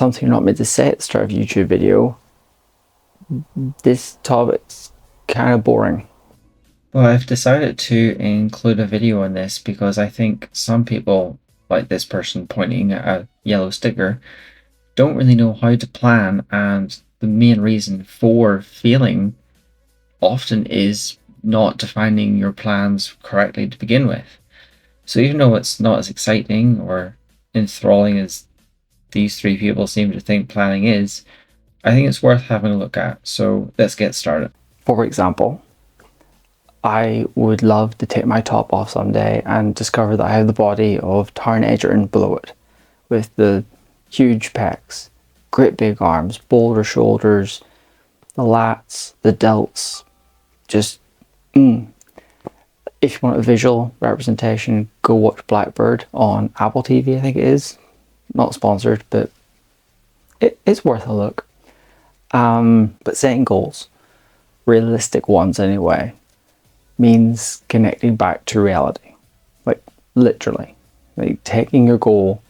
something you're not meant to say at the start of a YouTube video, this topic's kind of boring. Well, I've decided to include a video on this because I think some people, like this person pointing at a yellow sticker, don't really know how to plan, and the main reason for failing often is not defining your plans correctly to begin with. So even though it's not as exciting or enthralling as these three people seem to think planning is, I think it's worth having a look at. So let's get started. For example, I would love to take my top off someday and discover that I have the body of Taron Egerton below it, with the huge pecs, great big arms, bolder shoulders, the lats, the delts, just If you want a visual representation, go watch Blackbird on Apple TV, I think it is. Not sponsored, but it's worth a look. But setting goals, realistic ones anyway, means connecting back to reality. Like literally. Like taking your goal,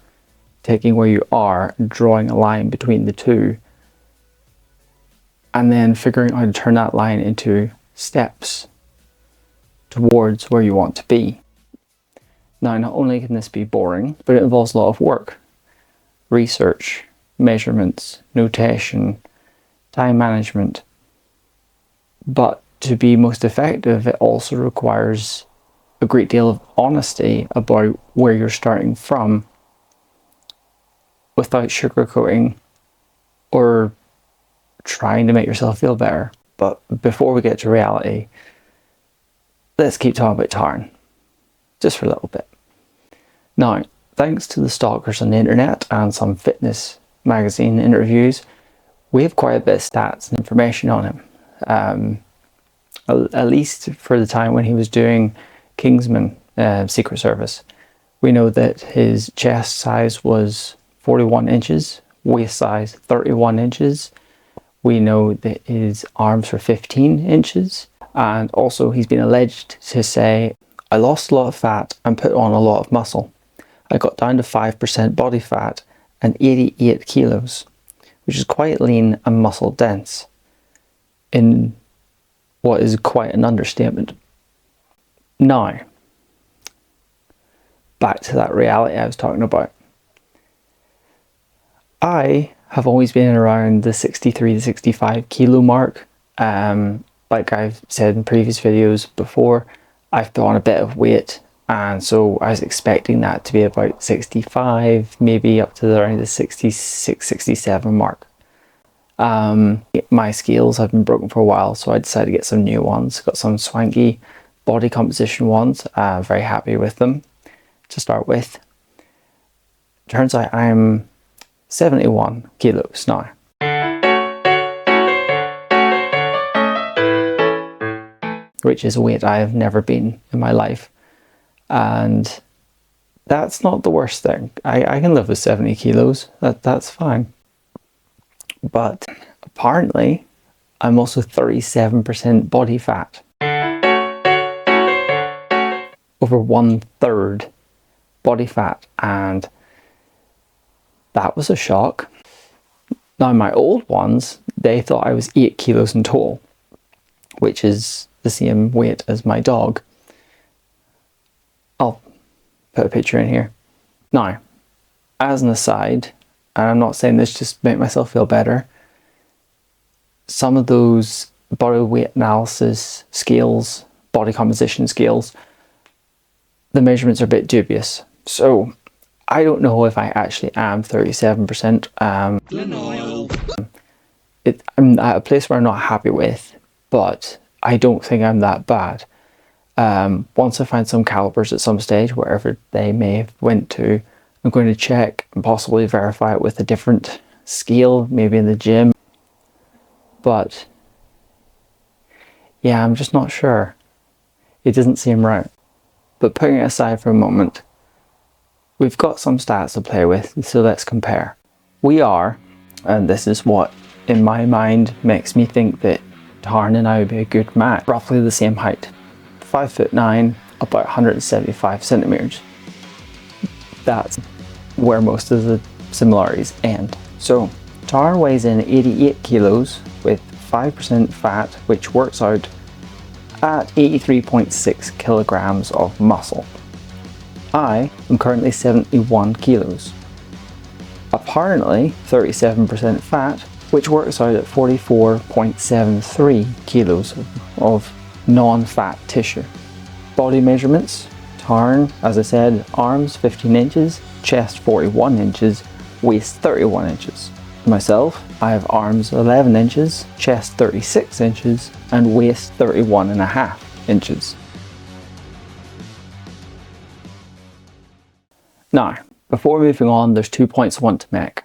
taking where you are, and drawing a line between the two, and then figuring out how to turn that line into steps towards where you want to be. Now, not only can this be boring, but it involves a lot of work, research, measurements, notation, time management. But to be most effective, it also requires a great deal of honesty about where you're starting from without sugarcoating or trying to make yourself feel better. But before we get to reality, let's keep talking about Taron, just for a little bit. Now, thanks to the stalkers on the internet and some fitness magazine interviews, we have quite a bit of stats and information on him. At least for the time when he was doing Kingsman Secret Service. We know that his chest size was 41 inches, waist size 31 inches. We know that his arms were 15 inches. And also he's been alleged to say, I lost a lot of fat and put on a lot of muscle. I got down to 5% body fat and 88 kilos, which is quite lean and muscle dense, in what is quite an understatement. Now, back to that reality I was talking about. I have always been around the 63 to 65 kilo mark. Like I've said in previous videos before, I've put on a bit of weight, and so I was expecting that to be about 65, maybe up to around the 66, 67 mark. My scales have been broken for a while, so I decided to get some new ones. Got some swanky body composition ones. Very happy with them to start with. Turns out I'm 71 kilos now. Which is a weight I have never been in my life. And that's not the worst thing. I can live with 70 kilos. That's fine. But apparently, I'm also 37% body fat. Over 1/3 body fat, and that was a shock. Now, my old ones, they thought I was 8 kilos in total, which is the same weight as my dog. I'll put a picture in here. Now, as an aside, and I'm not saying this just to make myself feel better, some of those body weight analysis scales, body composition scales, the measurements are a bit dubious. So I don't know if I actually am 37%. I'm at a place where I'm not happy with, but I don't think I'm that bad. Once I find some calipers at some stage, wherever they may have went to, I'm going to check and possibly verify it with a different scale, maybe in the gym. But yeah, I'm just not sure. It doesn't seem right. But putting it aside for a moment, we've got some stats to play with, so let's compare. We are, and this is what in my mind makes me think that Taron and I would be a good match, roughly the same height. 5'9", about 175 centimeters. That's where most of the similarities end. So Tarn weighs in 88 kilos with 5% fat, which works out at 83.6 kilograms of muscle. I am currently 71 kilos. Apparently 37% fat, which works out at 44.73 kilos of non-fat tissue. Body measurements: Tarn, as I said, arms 15 inches, chest 41 inches, waist 31 inches. Myself, I have arms 11 inches, chest 36 inches, and waist 31.5 inches. Now, before moving on, there's 2 points I want to make.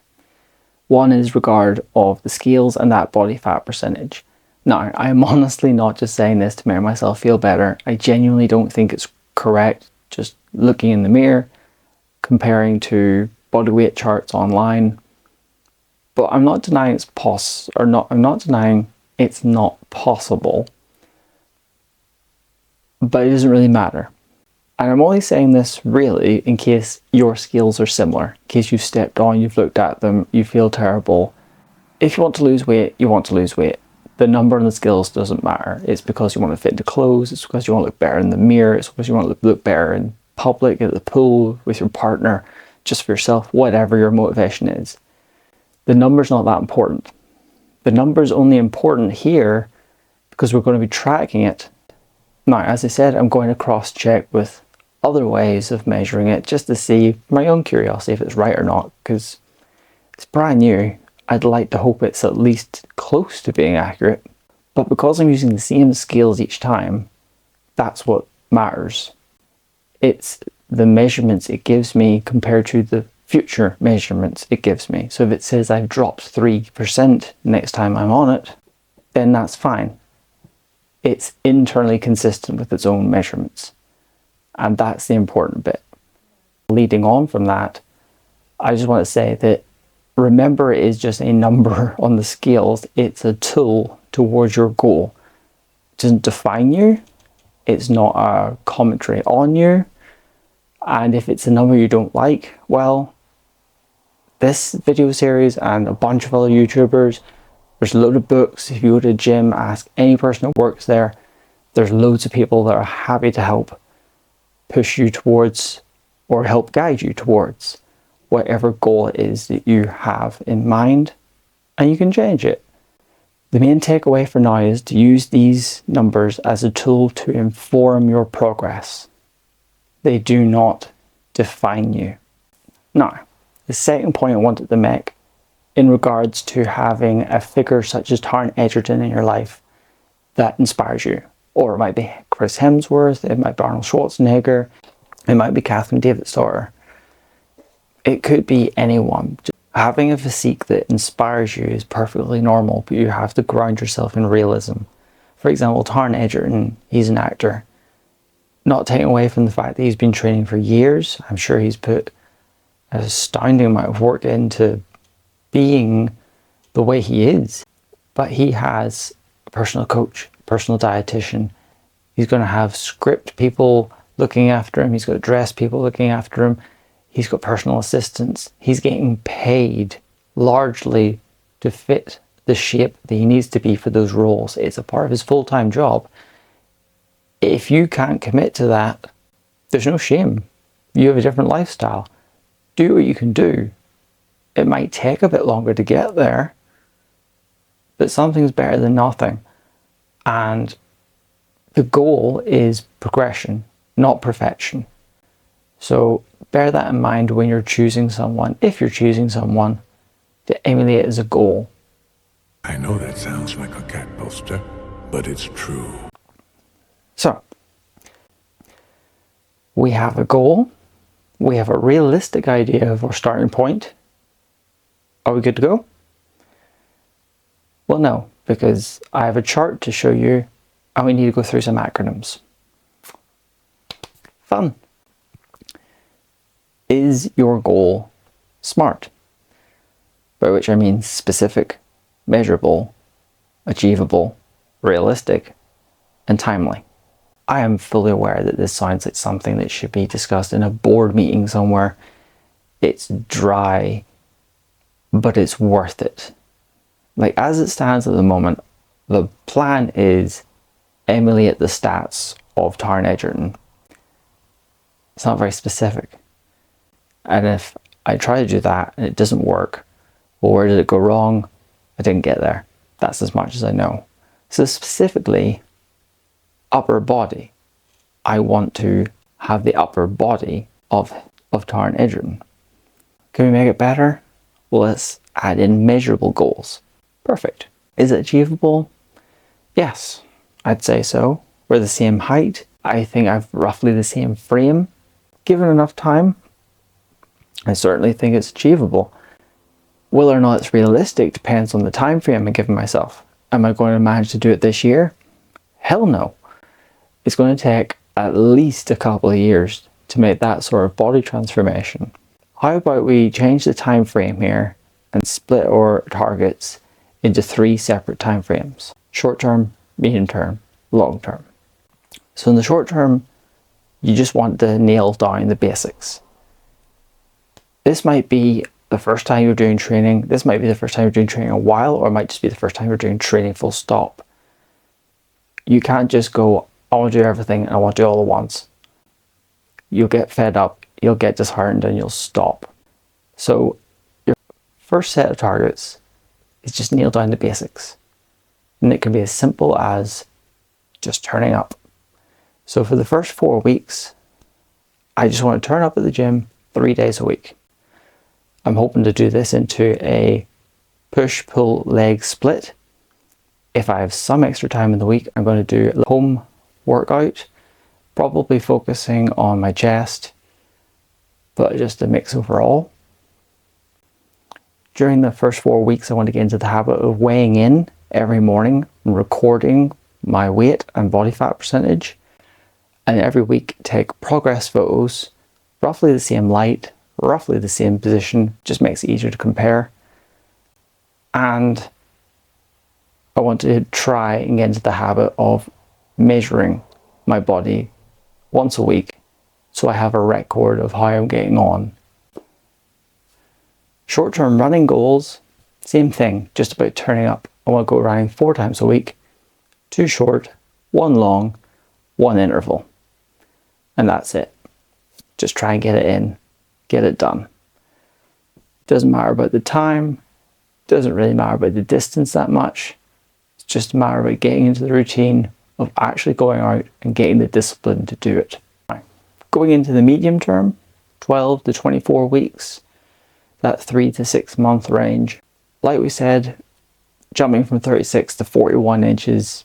One is regard of the scales and that body fat percentage. Now, I am honestly not just saying this to make myself feel better. I genuinely don't think it's correct just looking in the mirror, comparing to body weight charts online. But I'm not denying I'm not denying it's not possible. But it doesn't really matter. And I'm only saying this really in case your scales are similar, in case you've stepped on, you've looked at them, you feel terrible. If you want to lose weight, you want to lose weight. The number on the scales doesn't matter. It's because you want to fit into clothes, it's because you want to look better in the mirror, it's because you want to look better in public, at the pool, with your partner, just for yourself, whatever your motivation is. The number's not that important. The number's only important here because we're going to be tracking it. Now, as I said, I'm going to cross-check with other ways of measuring it just to see, my own curiosity, if it's right or not, because it's brand new. I'd like to hope it's at least close to being accurate, but because I'm using the same scales each time, that's what matters. It's the measurements it gives me compared to the future measurements it gives me. So if it says I've dropped 3% next time I'm on it, then that's fine. It's internally consistent with its own measurements. And that's the important bit. Leading on from that, I just want to say that remember, it is just a number on the scales. It's a tool towards your goal. It doesn't define you. It's not a commentary on you. And if it's a number you don't like, well, this video series and a bunch of other YouTubers, there's a load of books. If you go to a gym, ask any person that works there, there's loads of people that are happy to help push you towards or help guide you towards whatever goal it is that you have in mind, and you can change it. The main takeaway for now is to use these numbers as a tool to inform your progress. They do not define you. Now, the second point I wanted to make in regards to having a figure such as Taron Egerton in your life that inspires you. Or it might be Chris Hemsworth, it might be Arnold Schwarzenegger, it might be Catherine David's daughter. It could be anyone. Having a physique that inspires you is perfectly normal, but you have to ground yourself in realism. For example, Taron Egerton, he's an actor. Not taking away from the fact that he's been training for years. I'm sure he's put an astounding amount of work into being the way he is. But he has a personal coach, a personal dietitian. He's going to have script people looking after him. He's got dress people looking after him. He's got personal assistants. He's getting paid largely to fit the shape that he needs to be for those roles. It's a part of his full-time job. If you can't commit to that, there's no shame. You have a different lifestyle. Do what you can do. It might take a bit longer to get there, but something's better than nothing. And the goal is progression, not perfection. So bear that in mind when you're choosing someone, if you're choosing someone, to emulate as a goal. I know that sounds like a cat poster, but it's true. So, we have a goal, we have a realistic idea of our starting point. Are we good to go? Well, no, because I have a chart to show you and we need to go through some acronyms. Fun. Is your goal SMART? By which I mean specific, measurable, achievable, realistic, and timely. I am fully aware that this sounds like something that should be discussed in a board meeting somewhere. It's dry, but it's worth it. Like, as it stands at the moment, the plan is emulate the stats of Taron Egerton. It's not very specific. And if I try to do that and it doesn't work, well, where did it go wrong? I didn't get there. That's as much as I know. So specifically, upper body. I want to have the upper body of Taron Egerton. Can we make it better? Well, let's add in measurable goals. Perfect. Is it achievable? Yes, I'd say so. We're the same height. I think I've roughly the same frame. Given enough time, I certainly think it's achievable. Whether or not it's realistic depends on the time frame I'm giving myself. Am I going to manage to do it this year? Hell no. It's going to take at least a couple of years to make that sort of body transformation. How about we change the time frame here and split our targets into 3 separate time frames: short term, medium term, long term. So in the short term, you just want to nail down the basics. This might be the first time you're doing training. This might be the first time you're doing training in a while, or it might just be the first time you're doing training full stop. You can't just go, I want to do everything and I want to do all at once. You'll get fed up, you'll get disheartened, and you'll stop. So your first set of targets is just nail down the basics. And it can be as simple as just turning up. So for the first 4 weeks, I just want to turn up at the gym 3 days a week. I'm hoping to do this into a push-pull leg split. If I have some extra time in the week, I'm going to do a home workout, probably focusing on my chest, but just a mix overall. During the first 4 weeks, I want to get into the habit of weighing in every morning and recording my weight and body fat percentage. And every week take progress photos, roughly the same light, roughly the same position, just makes it easier to compare. And I want to try and get into the habit of measuring my body once a week, so I have a record of how I'm getting on. Short-term running goals, same thing, just about turning up. I want to go running 4 times a week, 2 short, 1 long, 1 interval. And that's it. Just try and get it in, get it done. Doesn't matter about the time, doesn't really matter about the distance that much. It's just a matter of getting into the routine of actually going out and getting the discipline to do it. Going into the medium term, 12 to 24 weeks, that 3 to 6 month range. Like we said, jumping from 36 to 41 inches,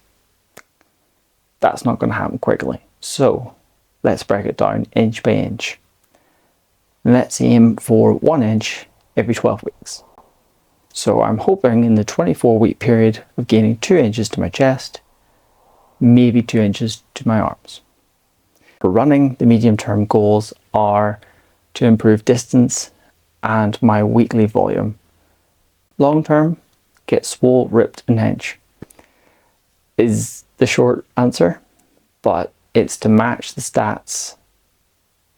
that's not going to happen quickly. So let's break it down inch by inch. Let's aim for 1 inch every 12 weeks. So I'm hoping in the 24-week period of gaining 2 inches to my chest, maybe 2 inches to my arms. For running, the medium-term goals are to improve distance and my weekly volume. Long-term, get swole, ripped, and hench is the short answer, but it's to match the stats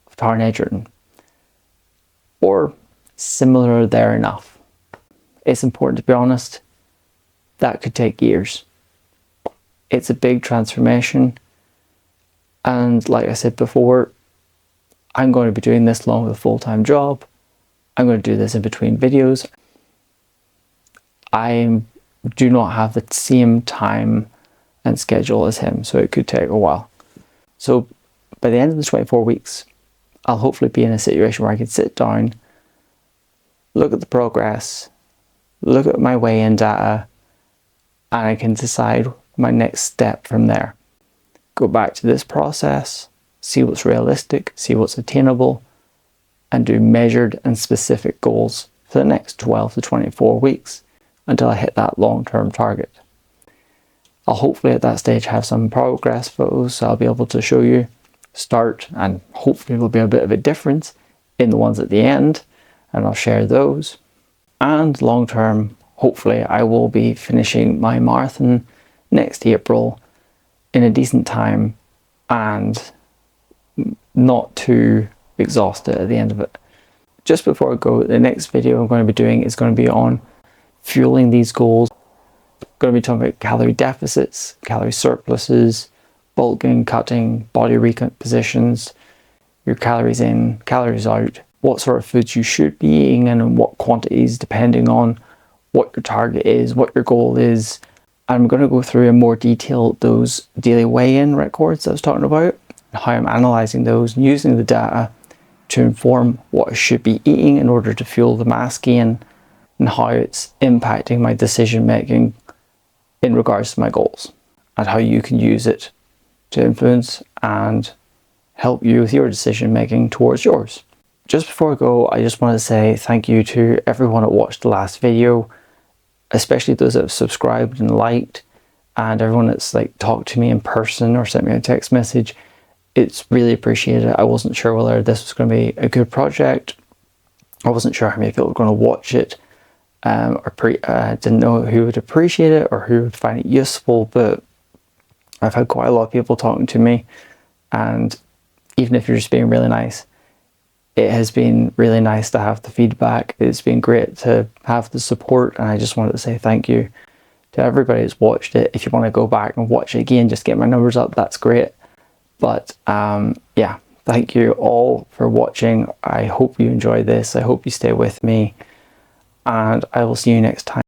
of Taron Egerton, or similar there enough. It's important to be honest, that could take years. It's a big transformation, and like I said before, I'm going to be doing this along with a full-time job. I'm going to do this in between videos. I do not have the same time and schedule as him, so it could take a while. So by the end of the 24 weeks, I'll hopefully be in a situation where I can sit down, look at the progress, look at my weigh-in data, and I can decide my next step from there. Go back to this process, see what's realistic, see what's attainable, and do measured and specific goals for the next 12 to 24 weeks until I hit that long-term target. I'll hopefully at that stage have some progress photos, so I'll be able to show you start, and hopefully there'll be a bit of a difference in the ones at the end, and I'll share those. And long term, hopefully I will be finishing my marathon next April in a decent time and not too exhausted at the end of it. just before I go, the next video I'm going to be doing is going to be on fueling these goals. I'm going to be talking about calorie deficits, calorie surpluses, bulking, cutting, body recompositions, your calories in, calories out, what sort of foods you should be eating and in what quantities depending on what your target is, what your goal is. I'm going to go through in more detail those daily weigh-in records I was talking about, how I'm analysing those and using the data to inform what I should be eating in order to fuel the mass gain, and how it's impacting my decision making in regards to my goals, and how you can use it to influence and help you with your decision making towards yours. Just before I go, I just want to say thank you to everyone that watched the last video, especially those that have subscribed and liked, and everyone that's like talked to me in person or sent me a text message. It's really appreciated. I wasn't sure whether this was going to be a good project. I wasn't sure how many people were going to watch it, didn't know who would appreciate it or who would find it useful, but I've had quite a lot of people talking to me, and even if you're just being really nice, it has been really nice to have the feedback. It's been great to have the support, and I just wanted to say thank you to everybody who's watched it. If you want to go back and watch it again, just get my numbers up, that's great. But yeah, thank you all for watching. I hope you enjoy this. I hope you stay with me, and I will see you next time.